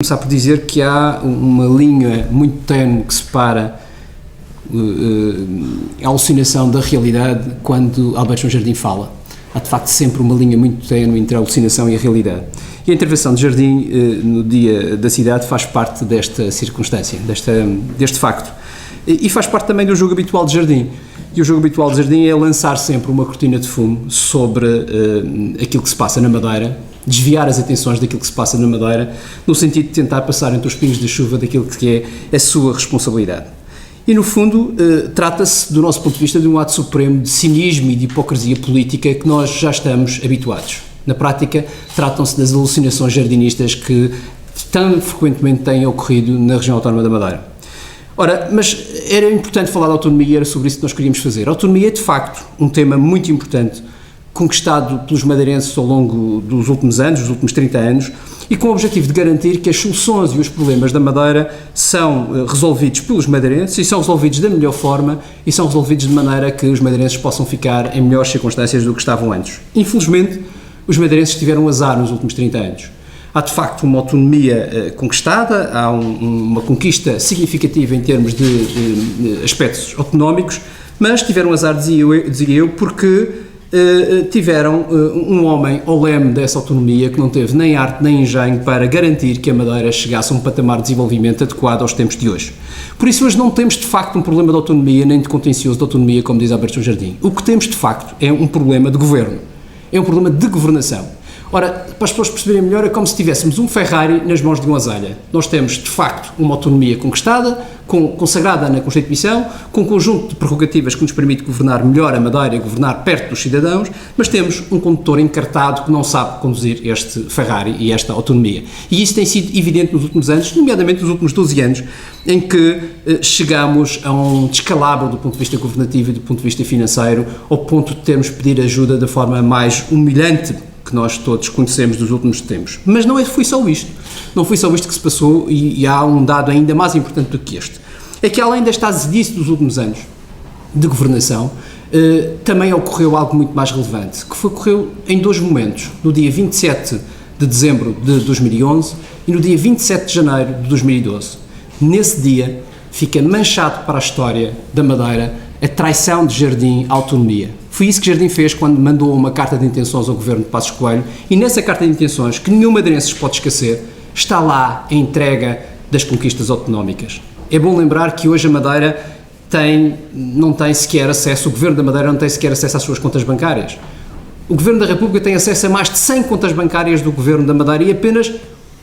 Começar por dizer que há uma linha muito tenue que separa a alucinação da realidade quando Alberto João Jardim fala. Há de facto sempre uma linha muito tenue entre a alucinação e a realidade. E a intervenção de Jardim no Dia da Cidade faz parte desta circunstância, deste facto. E faz parte também do jogo habitual de Jardim. E o jogo habitual de Jardim é lançar sempre uma cortina de fumo sobre aquilo que se passa na Madeira, desviar as atenções daquilo que se passa na Madeira, no sentido de tentar passar entre os pingos da chuva daquilo que é a sua responsabilidade. E, no fundo, trata-se, do nosso ponto de vista, de um ato supremo de cinismo e de hipocrisia política que nós já estamos habituados. Na prática, tratam-se das alucinações jardinistas que tão frequentemente têm ocorrido na região autónoma da Madeira. Ora, mas era importante falar de autonomia e era sobre isso que nós queríamos fazer. A autonomia é, de facto, um tema muito importante, conquistado pelos madeirenses ao longo dos últimos anos, dos últimos 30 anos, e com o objetivo de garantir que as soluções e os problemas da Madeira são resolvidos pelos madeirenses e são resolvidos da melhor forma e são resolvidos de maneira que os madeirenses possam ficar em melhores circunstâncias do que estavam antes. Infelizmente, os madeirenses tiveram azar nos últimos 30 anos. Há, de facto, uma autonomia conquistada, há uma conquista significativa em termos de aspectos autonómicos, mas tiveram azar, dizia eu, porque tiveram um homem ao leme dessa autonomia que não teve nem arte nem engenho para garantir que a Madeira chegasse a um patamar de desenvolvimento adequado aos tempos de hoje. Por isso hoje não temos de facto um problema de autonomia nem de contencioso de autonomia, como diz Alberto João Jardim. O que temos de facto é um problema de governo, é um problema de governação. Ora, para as pessoas perceberem melhor, é como se tivéssemos um Ferrari nas mãos de um azelha. Nós temos, de facto, uma autonomia conquistada, consagrada na Constituição, com um conjunto de prerrogativas que nos permite governar melhor a Madeira e governar perto dos cidadãos, mas temos um condutor encartado que não sabe conduzir este Ferrari e esta autonomia. E isso tem sido evidente nos últimos anos, nomeadamente nos últimos 12 anos, em que chegamos a um descalabro do ponto de vista governativo e do ponto de vista financeiro, ao ponto de termos de pedir ajuda da forma mais humilhante que nós todos conhecemos dos últimos tempos. Mas não foi só isto. Não foi só isto que se passou e há um dado ainda mais importante do que este. É que além desta azidice dos últimos anos de governação, também ocorreu algo muito mais relevante, que ocorreu em dois momentos, no dia 27 de dezembro de 2011 e no dia 27 de janeiro de 2012. Nesse dia fica manchado para a história da Madeira a traição de Jardim à autonomia. Foi isso que Jardim fez quando mandou uma carta de intenções ao governo de Passos Coelho e nessa carta de intenções, que nenhum madeirense pode esquecer, está lá a entrega das conquistas autonómicas. É bom lembrar que hoje a Madeira não tem sequer acesso, o governo da Madeira não tem sequer acesso às suas contas bancárias. O governo da República tem acesso a mais de 100 contas bancárias do governo da Madeira e apenas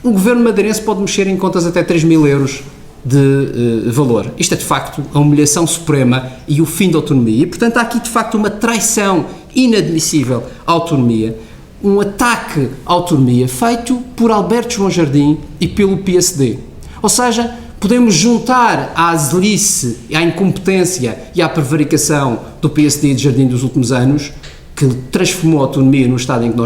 o governo madeirense pode mexer em contas até 3 mil euros de valor. Isto é, de facto, a humilhação suprema e o fim da autonomia. E, portanto, há aqui, de facto, uma traição inadmissível à autonomia, um ataque à autonomia feito por Alberto João Jardim e pelo PSD. Ou seja, podemos juntar à azelice, à incompetência e à prevaricação do PSD e de Jardim dos últimos anos, que transformou a autonomia no estado em que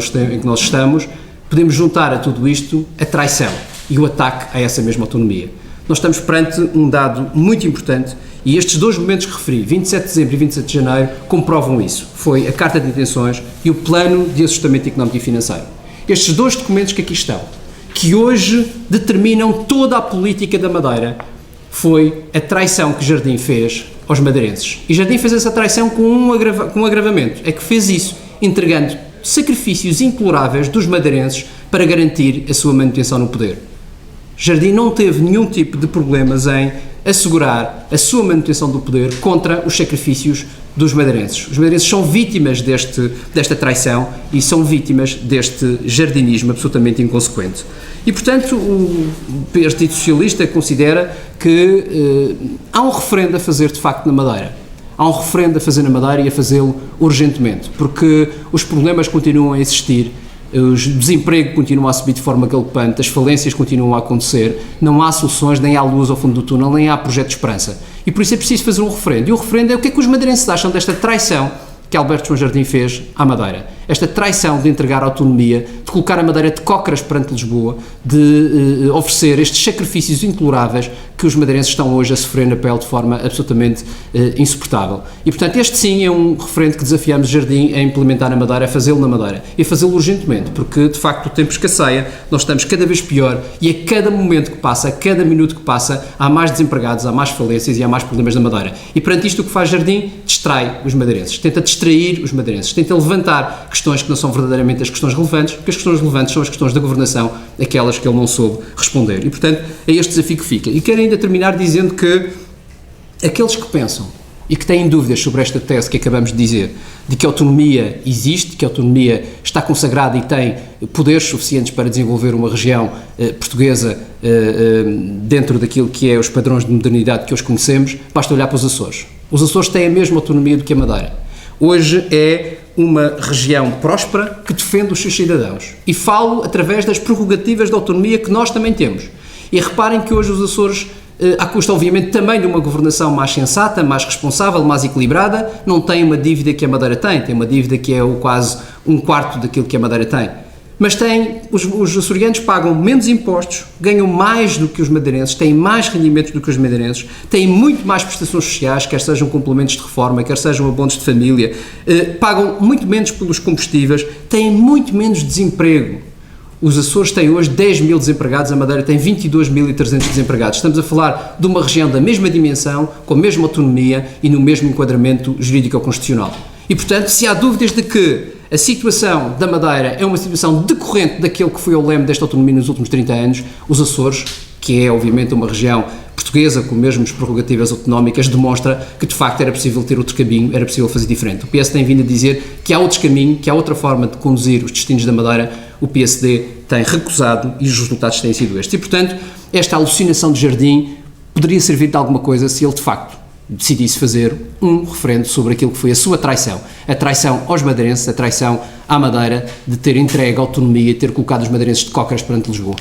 nós estamos, podemos juntar a tudo isto a traição e o ataque a essa mesma autonomia. Nós estamos perante um dado muito importante e estes dois momentos que referi, 27 de dezembro e 27 de janeiro, comprovam isso. Foi a Carta de Intenções e o Plano de Ajustamento Económico e Financeiro. Estes dois documentos que aqui estão, que hoje determinam toda a política da Madeira, foi a traição que Jardim fez aos madeirenses. E Jardim fez essa traição com um agravamento, é que fez isso entregando sacrifícios imploráveis dos madeirenses para garantir a sua manutenção no poder. Jardim não teve nenhum tipo de problemas em assegurar a sua manutenção do poder contra os sacrifícios dos madeirenses. Os madeirenses são vítimas desta traição e são vítimas deste jardinismo absolutamente inconsequente. E, portanto, o Partido Socialista considera que há um referendo a fazer, de facto, na Madeira. Há um referendo a fazer na Madeira e a fazê-lo urgentemente, porque os problemas continuam a existir. O desemprego continua a subir de forma galopante, as falências continuam a acontecer, não há soluções, nem há luz ao fundo do túnel, nem há projeto de esperança. E por isso é preciso fazer um referendo. E o referendo é o que é que os madeirenses acham desta traição que Alberto João Jardim fez à Madeira. esta traição de entregar a autonomia, de colocar a Madeira de cócoras perante Lisboa, de oferecer estes sacrifícios intoleráveis que os madeirenses estão hoje a sofrer na pele de forma absolutamente insuportável. E, portanto, este sim é um referendo que desafiamos o Jardim a implementar na Madeira, a fazê-lo na Madeira, e a fazê-lo urgentemente, porque, de facto, o tempo escasseia, nós estamos cada vez pior, e a cada momento que passa, a cada minuto que passa, há mais desempregados, há mais falências e há mais problemas na Madeira. E, perante isto, o que faz Jardim? Distrai os madeirenses, tenta distrair os madeirenses, tenta levantar questões que não são verdadeiramente as questões relevantes, porque as questões relevantes são as questões da governação, aquelas que ele não soube responder. E, portanto, é este desafio que fica. E quero ainda terminar dizendo que aqueles que pensam e que têm dúvidas sobre esta tese que acabamos de dizer, de que a autonomia existe, que a autonomia está consagrada e tem poderes suficientes para desenvolver uma região portuguesa dentro daquilo que é os padrões de modernidade que hoje conhecemos, basta olhar para os Açores. Os Açores têm a mesma autonomia do que a Madeira. Hoje é uma região próspera que defende os seus cidadãos. E falo através das prerrogativas de autonomia que nós também temos. E reparem que hoje os Açores, à custa, obviamente, também de uma governação mais sensata, mais responsável, mais equilibrada, não têm uma dívida que a Madeira tem uma dívida que é quase um quarto daquilo que a Madeira tem. Mas os açorianos pagam menos impostos, ganham mais do que os madeirenses, têm mais rendimentos do que os madeirenses, têm muito mais prestações sociais, quer sejam complementos de reforma, quer sejam abonos de família, pagam muito menos pelos combustíveis, têm muito menos desemprego. Os Açores têm hoje 10 mil desempregados, a Madeira tem 22.300 desempregados. Estamos a falar de uma região da mesma dimensão, com a mesma autonomia e no mesmo enquadramento jurídico-constitucional. E, portanto, se há dúvidas de que a situação da Madeira é uma situação decorrente daquele que foi o leme desta autonomia nos últimos 30 anos, os Açores, que é obviamente uma região portuguesa com mesmas prerrogativas autonómicas, demonstra que de facto era possível ter outro caminho, era possível fazer diferente. O PS tem vindo a dizer que há outros caminhos, que há outra forma de conduzir os destinos da Madeira, o PSD tem recusado e os resultados têm sido estes. E, portanto, esta alucinação de Jardim poderia servir de alguma coisa se ele de facto decidisse fazer um referendo sobre aquilo que foi a sua traição. A traição aos madeirenses, a traição à Madeira de ter entregue a autonomia e ter colocado os madeirenses de cócoras perante Lisboa.